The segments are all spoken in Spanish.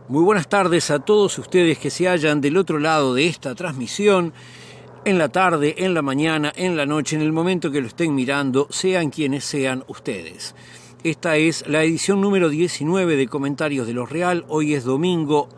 Muy buenas tardes a todos ustedes que se hallan del otro lado de esta transmisión, en la tarde, en la mañana, en la noche, en el momento que lo estén mirando, sean quienes sean ustedes. Esta es la edición número 19 de Comentarios de lo Real. Hoy es domingo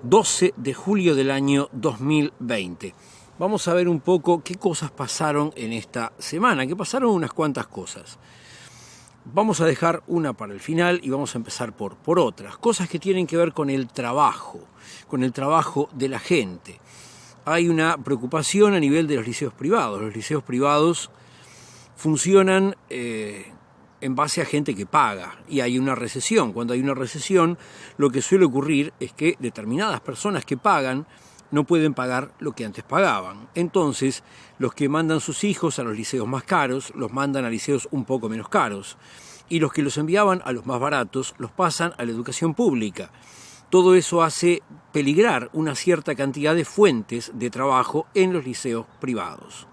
12 de julio del año 2020. Vamos a ver un poco qué cosas pasaron en esta semana, que pasaron unas cuantas cosas. Vamos a dejar una para el final y vamos a empezar por otras. Cosas que tienen que ver con el trabajo de la gente. Hay una preocupación a nivel de los liceos privados. Los liceos privados funcionan en base a gente que paga y hay una recesión. Cuando hay una recesión, lo que suele ocurrir es que determinadas personas que pagan no pueden pagar lo que antes pagaban. Entonces, los que mandan sus hijos a los liceos más caros, los mandan a liceos un poco menos caros. Y los que los enviaban a los más baratos, los pasan a la educación pública. Todo eso hace peligrar una cierta cantidad de fuentes de trabajo en los liceos privados.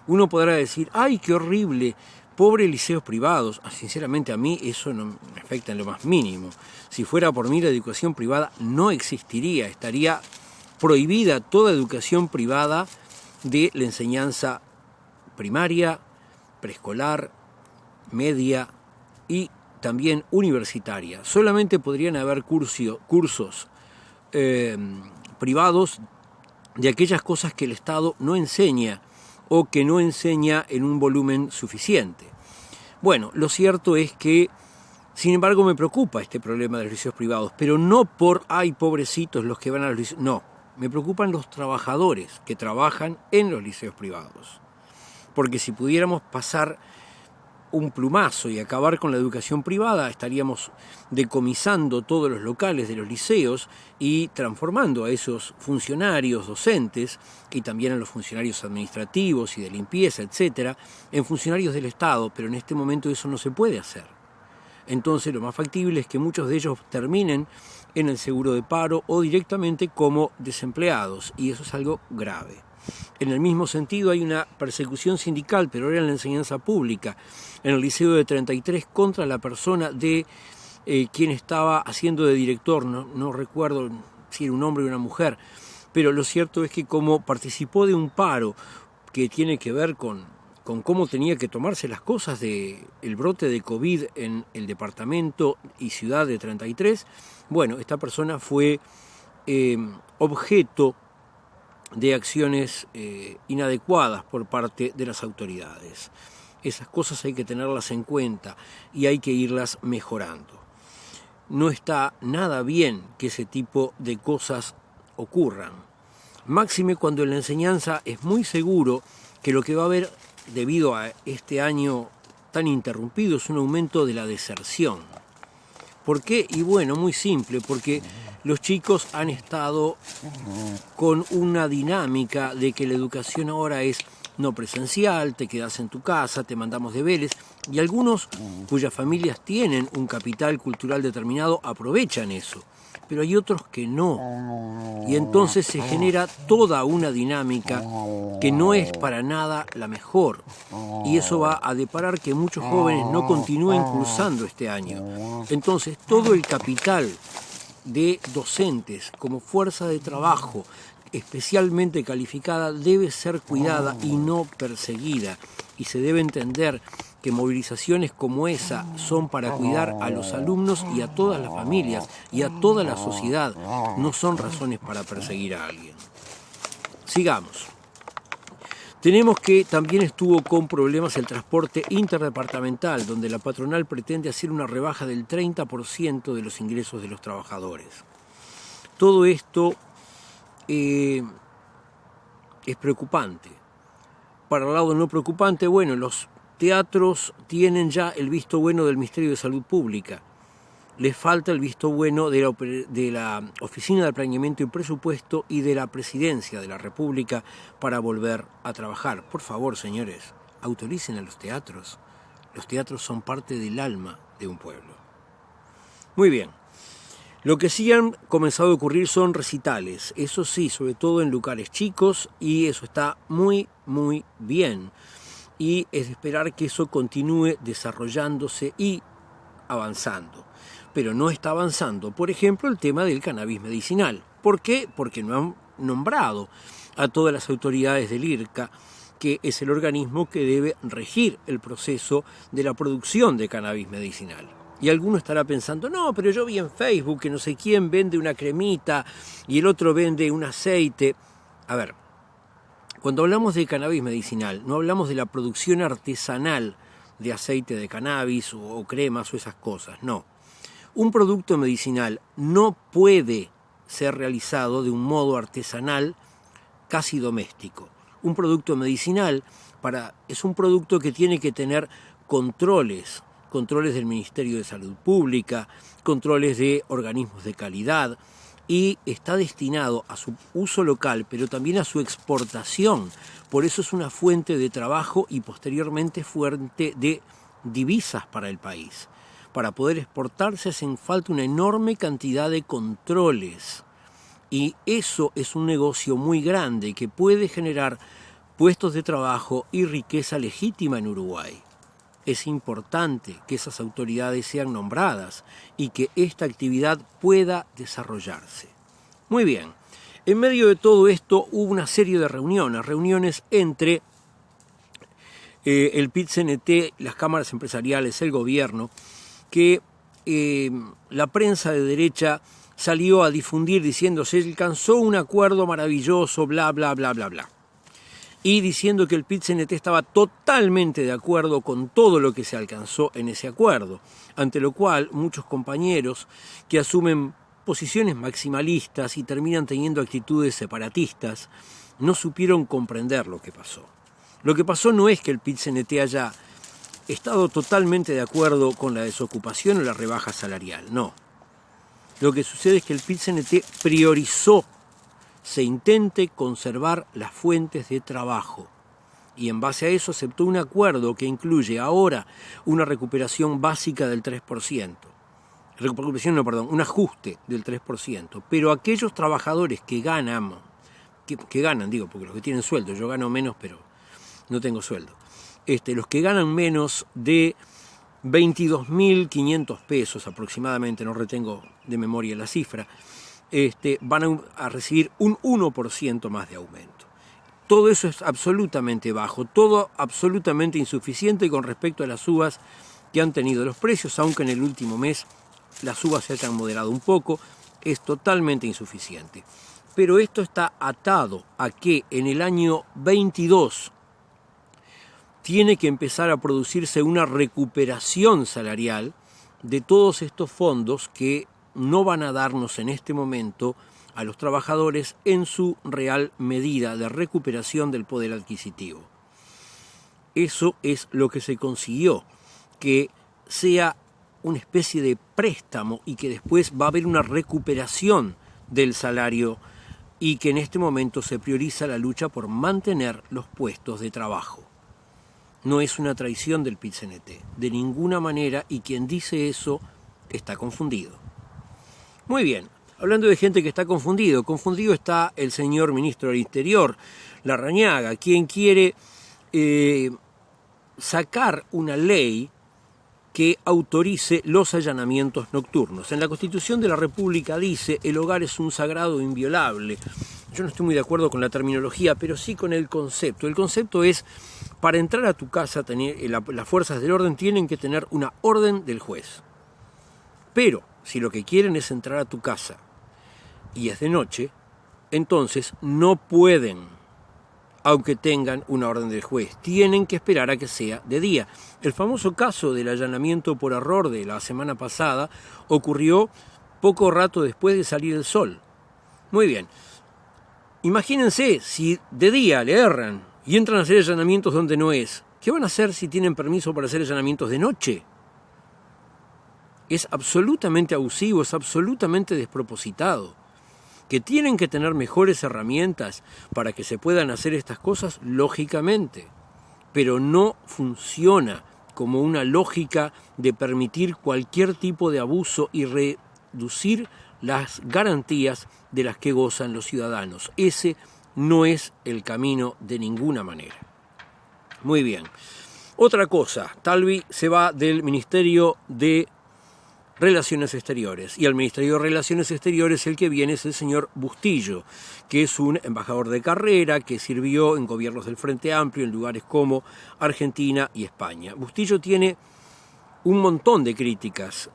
Uno podrá decir, ¡ay, qué horrible! Pobres liceos privados. Sinceramente, a mí eso no me afecta en lo más mínimo. Si fuera por mí, la educación privada no existiría, estaría prohibida toda educación privada de la enseñanza primaria, preescolar, media y también universitaria. Solamente podrían haber cursos privados de aquellas cosas que el Estado no enseña o que no enseña en un volumen suficiente. Bueno, lo cierto es que, sin embargo, me preocupa este problema de los liceos privados, pero no por, ay, pobrecitos los que van a los liceos, no. Me preocupan los trabajadores que trabajan en los liceos privados. Porque si pudiéramos pasar un plumazo y acabar con la educación privada, estaríamos decomisando todos los locales de los liceos y transformando a esos funcionarios docentes y también a los funcionarios administrativos y de limpieza, etcétera, en funcionarios del Estado, pero en este momento eso no se puede hacer. Entonces lo más factible es que muchos de ellos terminen en el seguro de paro o directamente como desempleados, y eso es algo grave. En el mismo sentido hay una persecución sindical, pero ahora en la enseñanza pública, en el Liceo de 33 contra la persona de quien estaba haciendo de director, no recuerdo si era un hombre o una mujer, pero lo cierto es que como participó de un paro que tiene que ver con cómo tenía que tomarse las cosas del brote de COVID en el departamento y ciudad de 33, bueno, esta persona fue objeto de acciones inadecuadas por parte de las autoridades. Esas cosas hay que tenerlas en cuenta y hay que irlas mejorando. No está nada bien que ese tipo de cosas ocurran. Máxime cuando en la enseñanza es muy seguro que lo que va a haber debido a este año tan interrumpido es un aumento de la deserción. ¿Por qué? Y bueno, muy simple, porque los chicos han estado con una dinámica de que la educación ahora es no presencial, te quedas en tu casa, te mandamos deberes, y algunos cuyas familias tienen un capital cultural determinado aprovechan eso, pero hay otros que no, y entonces se genera toda una dinámica que no es para nada la mejor, y eso va a deparar que muchos jóvenes no continúen cursando este año. Entonces todo el capital de docentes como fuerza de trabajo especialmente calificada debe ser cuidada y no perseguida, y se debe entender que movilizaciones como esa son para cuidar a los alumnos y a todas las familias y a toda la sociedad, no son razones para perseguir a alguien. Sigamos. Tenemos que también estuvo con problemas el transporte interdepartamental, donde la patronal pretende hacer una rebaja del 30% de los ingresos de los trabajadores. Todo esto es preocupante. Para el lado no preocupante, bueno, los teatros tienen ya el visto bueno del Ministerio de Salud Pública. Les falta el visto bueno de la Oficina de Planeamiento y Presupuesto y de la Presidencia de la República para volver a trabajar. Por favor, señores, autoricen a los teatros. Los teatros son parte del alma de un pueblo. Muy bien. Lo que sí han comenzado a ocurrir son recitales. Eso sí, sobre todo en lugares chicos, y eso está muy, muy bien. Y es de esperar que eso continúe desarrollándose y avanzando. pero no está avanzando. Por ejemplo, el tema del cannabis medicinal. ¿Por qué? Porque no han nombrado a todas las autoridades del IRCA, que es el organismo que debe regir el proceso de la producción de cannabis medicinal. Y alguno estará pensando, no, pero yo vi en Facebook que no sé quién vende una cremita y el otro vende un aceite. A ver, cuando hablamos de cannabis medicinal, no hablamos de la producción artesanal de aceite de cannabis o cremas o esas cosas, no. Un producto medicinal no puede ser realizado de un modo artesanal casi doméstico. Un producto medicinal es un producto que tiene que tener controles del Ministerio de Salud Pública, controles de organismos de calidad, y está destinado a su uso local, pero también a su exportación. Por eso es una fuente de trabajo y posteriormente fuente de divisas para el país. Para poder exportarse hacen falta una enorme cantidad de controles. Y eso es un negocio muy grande que puede generar puestos de trabajo y riqueza legítima en Uruguay. Es importante que esas autoridades sean nombradas y que esta actividad pueda desarrollarse. Muy bien, en medio de todo esto hubo una serie de reuniones entre el PIT-CNT, las cámaras empresariales, el gobierno, que la prensa de derecha salió a difundir diciendo se alcanzó un acuerdo maravilloso, bla, bla, bla, bla, bla. Y diciendo que el PIT-CNT estaba totalmente de acuerdo con todo lo que se alcanzó en ese acuerdo, ante lo cual muchos compañeros que asumen posiciones maximalistas y terminan teniendo actitudes separatistas, no supieron comprender lo que pasó. Lo que pasó no es que el PIT-CNT haya estado totalmente de acuerdo con la desocupación o la rebaja salarial, no. Lo que sucede es que el PIT-CNT priorizó se intente conservar las fuentes de trabajo y en base a eso aceptó un acuerdo que incluye ahora una recuperación básica del 3%. Un ajuste del 3%, pero aquellos trabajadores que ganan, porque los que tienen sueldo, yo gano menos pero no tengo sueldo, los que ganan menos de 22.500 pesos aproximadamente, no retengo de memoria la cifra, van a recibir un 1% más de aumento. Todo eso es absolutamente bajo, todo absolutamente insuficiente con respecto a las subas que han tenido los precios, aunque en el último mes las subas se hayan moderado un poco, es totalmente insuficiente. Pero esto está atado a que en el año 22 tiene que empezar a producirse una recuperación salarial de todos estos fondos que no van a darnos en este momento a los trabajadores en su real medida de recuperación del poder adquisitivo. Eso es lo que se consiguió, que sea una especie de préstamo y que después va a haber una recuperación del salario y que en este momento se prioriza la lucha por mantener los puestos de trabajo. No es una traición del PIT-CNT, de ninguna manera, y quien dice eso está confundido. Muy bien, hablando de gente que está confundido está el señor ministro del Interior, Larrañaga, quien quiere sacar una ley que autorice los allanamientos nocturnos. En la Constitución de la República dice el hogar es un sagrado inviolable. Yo no estoy muy de acuerdo con la terminología, pero sí con el concepto. El concepto es, para entrar a tu casa, las fuerzas del orden tienen que tener una orden del juez. Pero si lo que quieren es entrar a tu casa y es de noche, entonces no pueden, aunque tengan una orden del juez. Tienen que esperar a que sea de día. El famoso caso del allanamiento por error de la semana pasada ocurrió poco rato después de salir el sol. Muy bien. Imagínense si de día le erran y entran a hacer allanamientos donde no es. ¿Qué van a hacer si tienen permiso para hacer allanamientos de noche? Es absolutamente abusivo, es absolutamente despropositado. Que tienen que tener mejores herramientas para que se puedan hacer estas cosas, lógicamente, pero no funciona como una lógica de permitir cualquier tipo de abuso y reducir las garantías de las que gozan los ciudadanos. Ese no es el camino de ninguna manera. Muy bien. Otra cosa, Talvi se va del Ministerio de Relaciones Exteriores. Y al Ministerio de Relaciones Exteriores el que viene es el señor Bustillo, que es un embajador de carrera que sirvió en gobiernos del Frente Amplio en lugares como Argentina y España. Bustillo tiene un montón de críticas.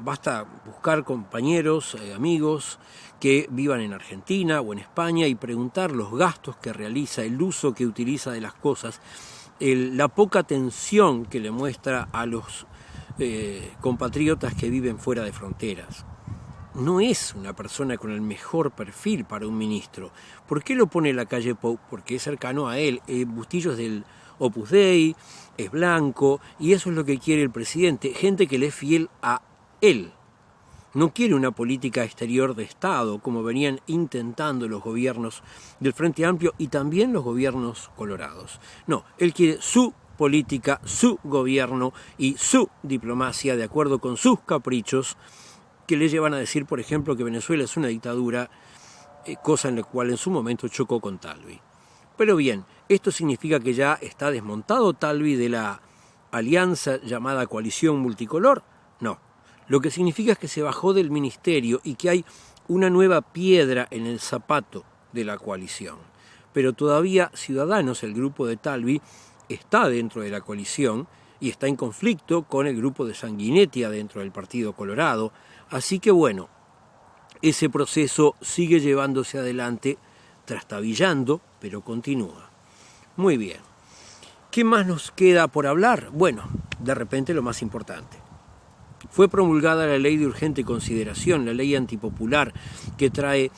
Basta buscar compañeros, amigos que vivan en Argentina o en España y preguntar los gastos que realiza, el uso que utiliza de las cosas, la poca atención que le muestra a los compatriotas que viven fuera de fronteras. No es una persona con el mejor perfil para un ministro. ¿Por qué lo pone en la calle Pou? Porque es cercano a él. Bustillo es del Opus Dei, es blanco, y eso es lo que quiere el presidente, gente que le es fiel a él. No quiere una política exterior de Estado, como venían intentando los gobiernos del Frente Amplio y también los gobiernos colorados. No, él quiere su política, su gobierno y su diplomacia de acuerdo con sus caprichos que le llevan a decir, por ejemplo, que Venezuela es una dictadura, cosa en la cual en su momento chocó con Talvi. Pero bien, ¿esto significa que ya está desmontado Talvi de la alianza llamada Coalición Multicolor? No. Lo que significa es que se bajó del ministerio y que hay una nueva piedra en el zapato de la coalición. Pero todavía Ciudadanos, el grupo de Talvi, está dentro de la coalición y está en conflicto con el grupo de Sanguinetti dentro del Partido Colorado. Así que bueno, ese proceso sigue llevándose adelante, trastabillando, pero continúa. Muy bien. ¿Qué más nos queda por hablar? Bueno, de repente lo más importante. Fue promulgada la ley de urgente consideración, la ley antipopular, que trae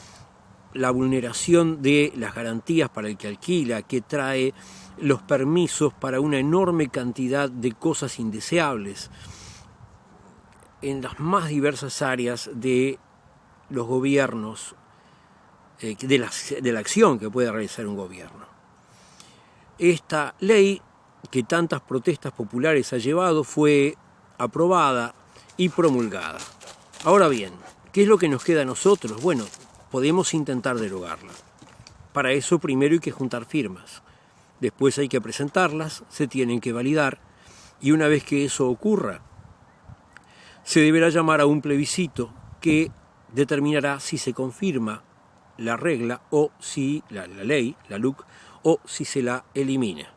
la vulneración de las garantías para el que alquila, que trae los permisos para una enorme cantidad de cosas indeseables en las más diversas áreas de los gobiernos, de la acción que puede realizar un gobierno. Esta ley, que tantas protestas populares ha llevado, fue aprobada y promulgada. Ahora bien, ¿qué es lo que nos queda a nosotros? Bueno, podemos intentar derogarla. Para eso primero hay que juntar firmas. Después hay que presentarlas, se tienen que validar, y una vez que eso ocurra, se deberá llamar a un plebiscito que determinará si se confirma la regla o si la ley, la LUC, o si se la elimina.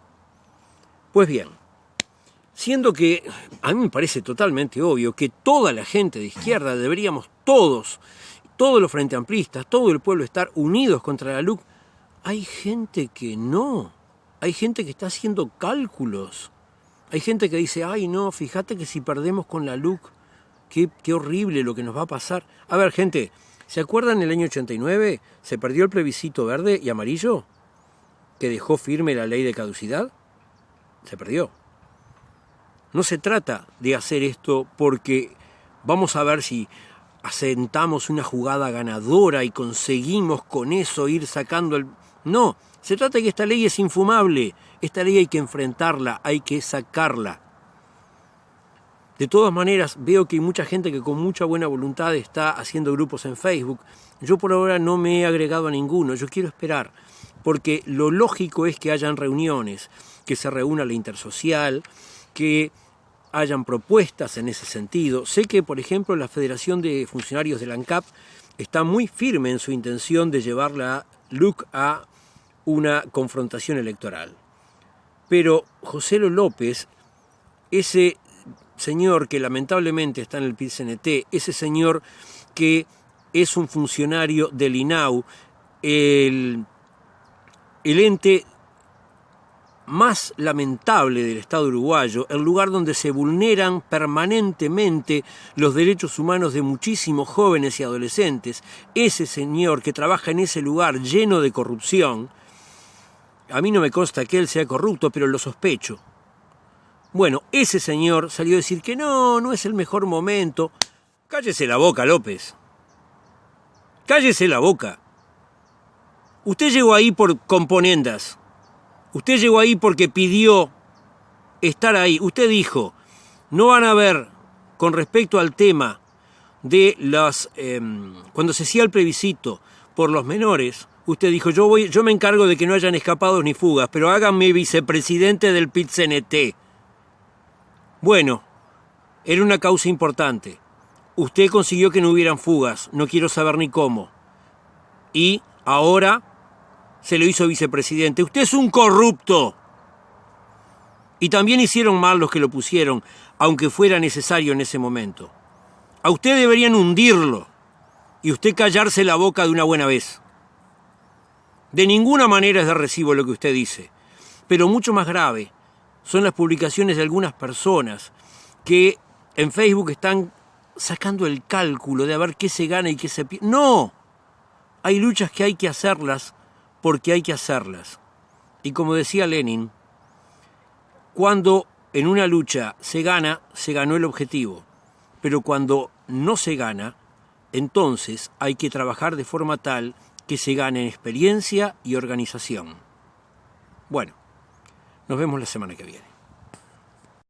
Pues bien, siendo que a mí me parece totalmente obvio que toda la gente de izquierda deberíamos todos los frente amplistas, todo el pueblo estar unidos contra la LUC, hay gente que no, hay gente que está haciendo cálculos, hay gente que dice, ay no, fíjate que si perdemos con la LUC, qué horrible lo que nos va a pasar. A ver, gente, ¿se acuerdan el año 89? ¿Se perdió el plebiscito verde y amarillo que dejó firme la ley de caducidad? Se perdió. No se trata de hacer esto porque vamos a ver si asentamos una jugada ganadora y conseguimos con eso ir sacando el... No, se trata de que esta ley es infumable. Esta ley hay que enfrentarla, hay que sacarla. De todas maneras, veo que hay mucha gente que con mucha buena voluntad está haciendo grupos en Facebook. Yo por ahora no me he agregado a ninguno, yo quiero esperar, porque lo lógico es que hayan reuniones, que se reúna la intersocial, que hayan propuestas en ese sentido. Sé que, por ejemplo, la Federación de Funcionarios de la ANCAP está muy firme en su intención de llevar la LUC a una confrontación electoral. Pero José López, ese señor que lamentablemente está en el PIT-CNT, ese señor que es un funcionario del INAU, el ente más lamentable del Estado uruguayo, el lugar donde se vulneran permanentemente los derechos humanos de muchísimos jóvenes y adolescentes, ese señor que trabaja en ese lugar lleno de corrupción, a mí no me consta que él sea corrupto, pero lo sospecho. Bueno, ese señor salió a decir que no es el mejor momento. Cállese la boca, López. Cállese la boca. Usted llegó ahí por componendas. Usted llegó ahí porque pidió estar ahí. Usted dijo, no van a ver, con respecto al tema de las... cuando se hacía el plebiscito por los menores, usted dijo, yo me encargo de que no hayan escapados ni fugas, pero háganme vicepresidente del PIT-CNT. Bueno, era una causa importante. Usted consiguió que no hubieran fugas, no quiero saber ni cómo. Y ahora se lo hizo vicepresidente. Usted es un corrupto. Y también hicieron mal los que lo pusieron, aunque fuera necesario en ese momento. A usted deberían hundirlo y usted callarse la boca de una buena vez. De ninguna manera es de recibo lo que usted dice, pero mucho más grave son las publicaciones de algunas personas que en Facebook están sacando el cálculo de a ver qué se gana y qué se pierde. ¡No! Hay luchas que hay que hacerlas porque hay que hacerlas. Y como decía Lenin, cuando en una lucha se gana, se ganó el objetivo. Pero cuando no se gana, entonces hay que trabajar de forma tal que se gane en experiencia y organización. Bueno, nos vemos la semana que viene.